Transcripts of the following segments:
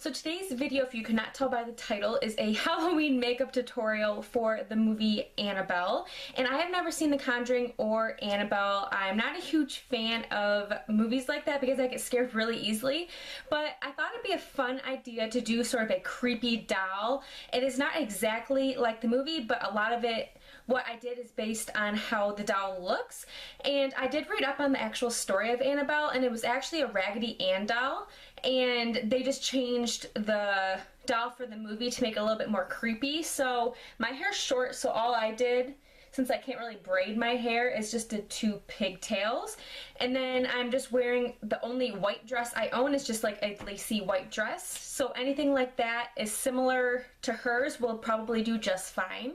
So today's video, if you could not tell by the title, is a Halloween makeup tutorial for the movie Annabelle. And I have never seen The Conjuring or Annabelle. I'm not a huge fan of movies like that because I get scared really easily. But I thought it'd be a fun idea to do sort of a creepy doll. It is not exactly like the movie, but a lot of it, what I did is based on how the doll looks. And I did read up on the actual story of Annabelle, and it was actually a Raggedy Ann doll. And they just changed the doll for the movie to make it a little bit more creepy. So my hair's short, so all I did, since I can't really braid my hair, is just did 2 pigtails. And then I'm just wearing, the only white dress I own is just like a lacy white dress. So anything like that is similar to hers will probably do just fine.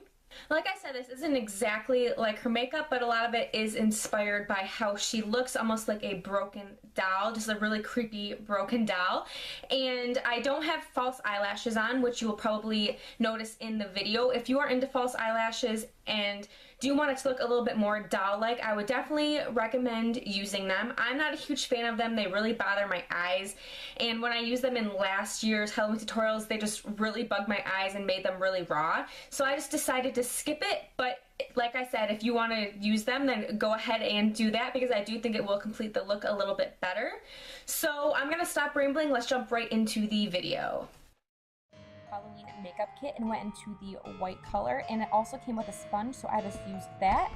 Like I said, this isn't exactly like her makeup, but a lot of it is inspired by how she looks, almost like a broken doll, just a really creepy broken doll. And I don't have false eyelashes on, which you will probably notice in the video. If you are into false eyelashes and do want it to look a little bit more doll-like, I would definitely recommend using them. I'm not a huge fan of them. They really bother my eyes, and when I used them in last year's Halloween tutorials, they just really bugged my eyes and made them really raw. So I just decided to skip it, but like I said, if you want to use them, then go ahead and do that because I do think it will complete the look a little bit better. So I'm going to stop rambling. Let's jump right into the video. Halloween makeup kit and went into the white color, and it also came with a sponge, so I just used that.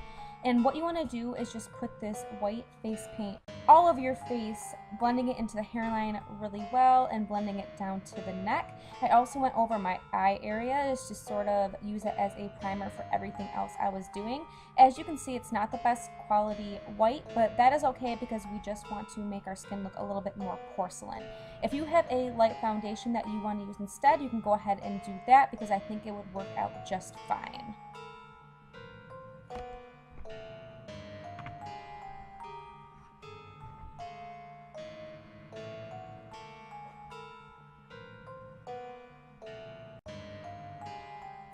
And what you want to do is just put this white face paint all over your face, blending it into the hairline really well and blending it down to the neck. I also went over my eye areas to sort of use it as a primer for everything else I was doing. As you can see, it's not the best quality white, but that is okay because we just want to make our skin look a little bit more porcelain. If you have a light foundation that you want to use instead, you can go ahead and do that because I think it would work out just fine.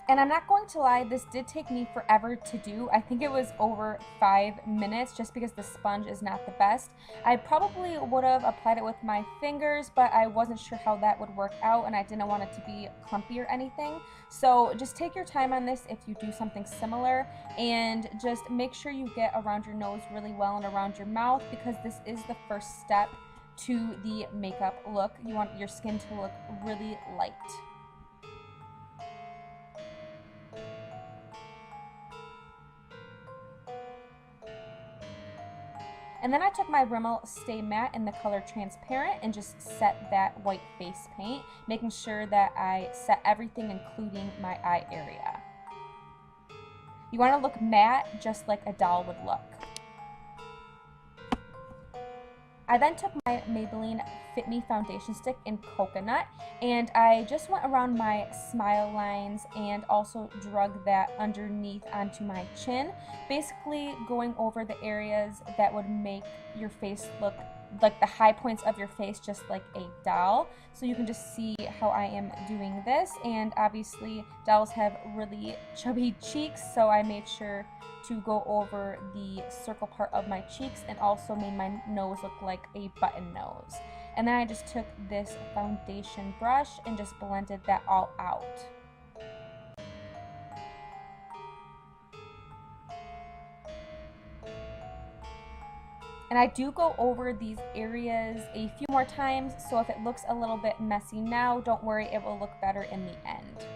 And I'm not going to lie, this did take me forever to do. I think it was over 5 minutes just because the sponge is not the best. I probably would have applied it with my fingers, but I wasn't sure how that would work out and I didn't want it to be clumpy or anything. So just take your time on this if you do something similar, and just make sure you get around your nose really well and around your mouth because this is the first step to the makeup look. You want your skin to look really light. And then I took my Rimmel Stay Matte in the color Transparent and just set that white face paint, making sure that I set everything including my eye area. You want to look matte just like a doll would look. I then took my Maybelline Fit Me foundation stick in Coconut, and I just went around my smile lines and also drug that underneath onto my chin, basically going over the areas that would make your face look like the high points of your face, just like a doll. So you can just see how I am doing this, and obviously dolls have really chubby cheeks, so I made sure to go over the circle part of my cheeks and also made my nose look like a button nose. And then I just took this foundation brush and just blended that all out. And I do go over these areas a few more times, so if it looks a little bit messy now, don't worry, it will look better in the end.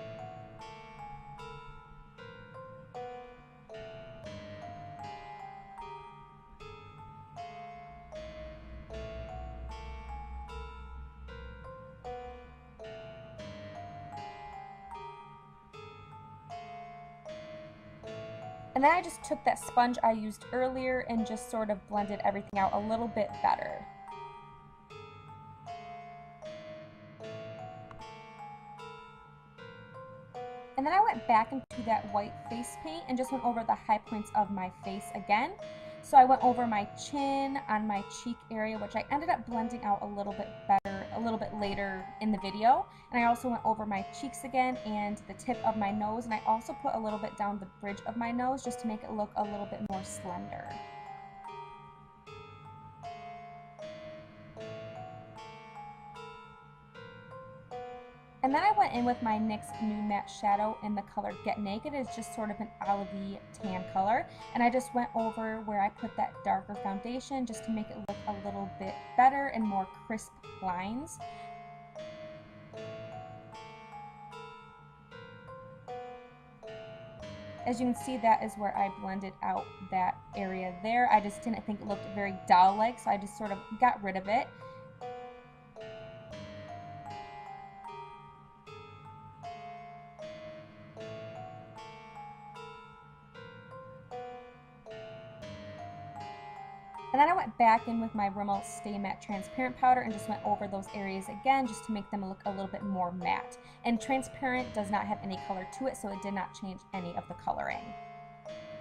And then I just took that sponge I used earlier and just sort of blended everything out a little bit better. And then I went back into that white face paint and just went over the high points of my face again. So I went over my chin, on my cheek area, which I ended up blending out a little bit better a little bit later in the video. And I also went over my cheeks again and the tip of my nose, and I also put a little bit down the bridge of my nose just to make it look a little bit more slender. And then I went in with my NYX Nude Matte shadow in the color Get Naked. It's just sort of an olivey tan color. And I just went over where I put that darker foundation just to make it look a little bit better and more crisp lines. As you can see, that is where I blended out that area there. I just didn't think it looked very doll-like, so I just sort of got rid of it. And then I went back in with my Rimmel Stay Matte Transparent Powder and just went over those areas again just to make them look a little bit more matte. And transparent does not have any color to it, so it did not change any of the coloring.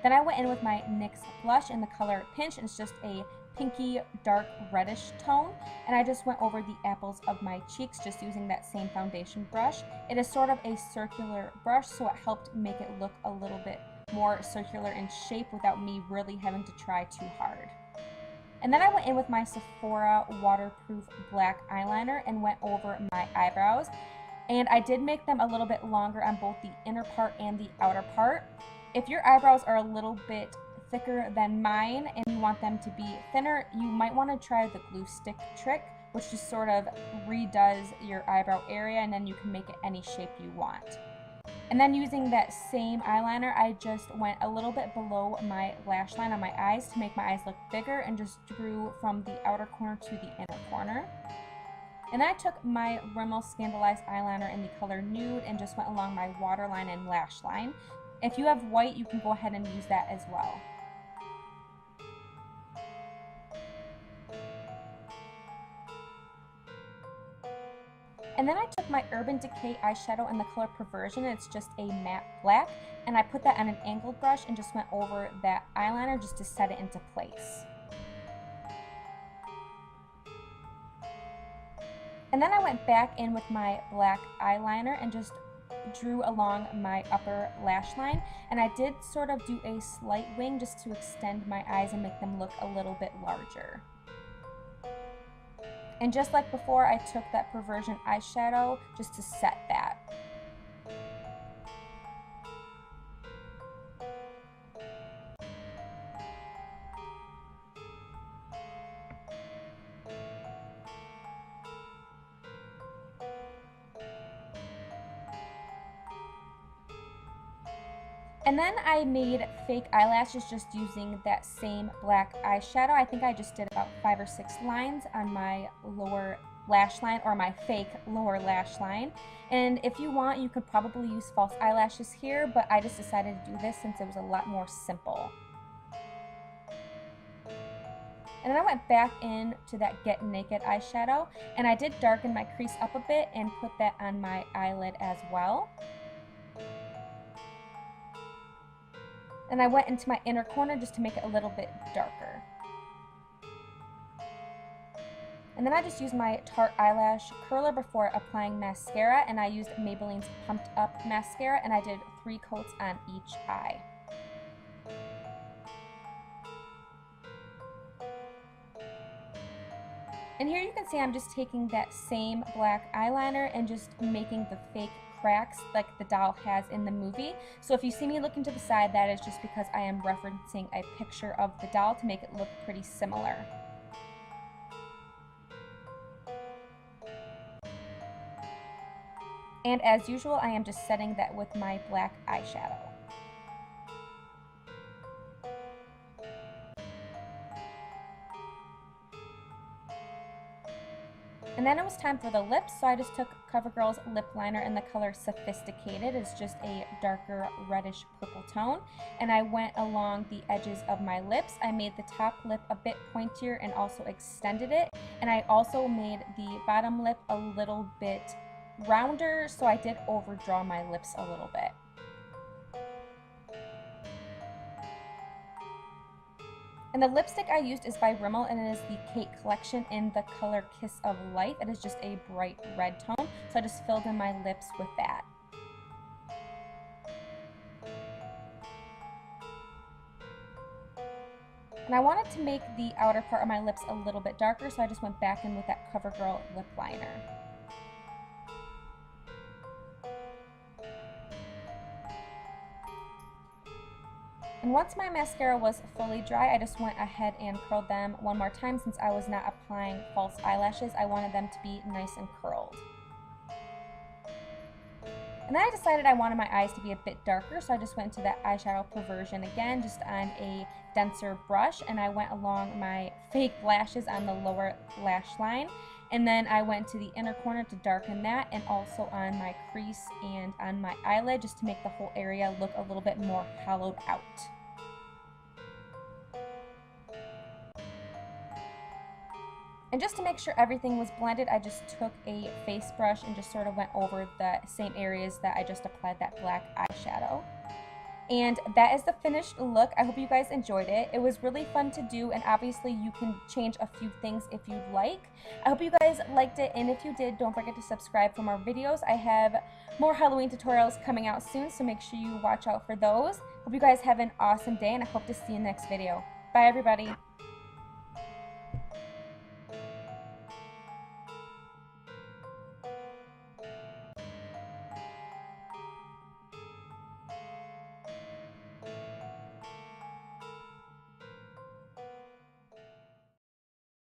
Then I went in with my NYX blush in the color Pinch, and it's just a pinky dark reddish tone. And I just went over the apples of my cheeks just using that same foundation brush. It is sort of a circular brush, so it helped make it look a little bit more circular in shape without me really having to try too hard. And then I went in with my Sephora Waterproof black eyeliner and went over my eyebrows. And I did make them a little bit longer on both the inner part and the outer part. If your eyebrows are a little bit thicker than mine and you want them to be thinner, you might want to try the glue stick trick, which just sort of redoes your eyebrow area, and then you can make it any shape you want. And then using that same eyeliner, I just went a little bit below my lash line on my eyes to make my eyes look bigger and just drew from the outer corner to the inner corner. And then I took my Rimmel Scandaleyez eyeliner in the color Nude and just went along my waterline and lash line. If you have white, you can go ahead and use that as well. And then I took my Urban Decay eyeshadow in the color Perversion, and it's just a matte black, and I put that on an angled brush and just went over that eyeliner just to set it into place. And then I went back in with my black eyeliner and just drew along my upper lash line, and I did sort of do a slight wing just to extend my eyes and make them look a little bit larger. And just like before, I took that Perversion eyeshadow just to set that. And then I made fake eyelashes just using that same black eyeshadow. I think I just did about 5 or 6 lines on my lower lash line, or my fake lower lash line. And if you want, you could probably use false eyelashes here, but I just decided to do this since it was a lot more simple. And then I went back in to that Get Naked eyeshadow, and I did darken my crease up a bit and put that on my eyelid as well. And I went into my inner corner just to make it a little bit darker. And then I just used my Tarte eyelash curler before applying mascara, and I used Maybelline's Pumped Up mascara, and I did 3 coats on each eye. And here you can see I'm just taking that same black eyeliner and just making the fake cracks like the doll has in the movie. So if you see me looking to the side, that is just because I am referencing a picture of the doll to make it look pretty similar. And as usual, I am just setting that with my black eyeshadow. And then it was time for the lips, so I just took Covergirl's lip liner in the color Sophisticated. It's just a darker reddish purple tone. And I went along the edges of my lips. I made the top lip a bit pointier and also extended it. And I also made the bottom lip a little bit rounder, so I did overdraw my lips a little bit. And the lipstick I used is by Rimmel, and it is the Kate collection in the color Kiss of Light. It is just a bright red tone, so I just filled in my lips with that. And I wanted to make the outer part of my lips a little bit darker, so I just went back in with that Covergirl lip liner. And once my mascara was fully dry, I just went ahead and curled them one more time since I was not applying false eyelashes. I wanted them to be nice and curled. And then I decided I wanted my eyes to be a bit darker, so I just went into that eyeshadow Perversion again, just on a denser brush, and I went along my fake lashes on the lower lash line. And then I went to the inner corner to darken that, and also on my crease and on my eyelid, just to make the whole area look a little bit more hollowed out. And just to make sure everything was blended, I just took a face brush and just sort of went over the same areas that I just applied that black eyeshadow. And that is the finished look. I hope you guys enjoyed it. It was really fun to do, and obviously you can change a few things if you'd like. I hope you guys liked it, and if you did, don't forget to subscribe for more videos. I have more Halloween tutorials coming out soon, so make sure you watch out for those. Hope you guys have an awesome day, and I hope to see you in the next video. Bye, everybody.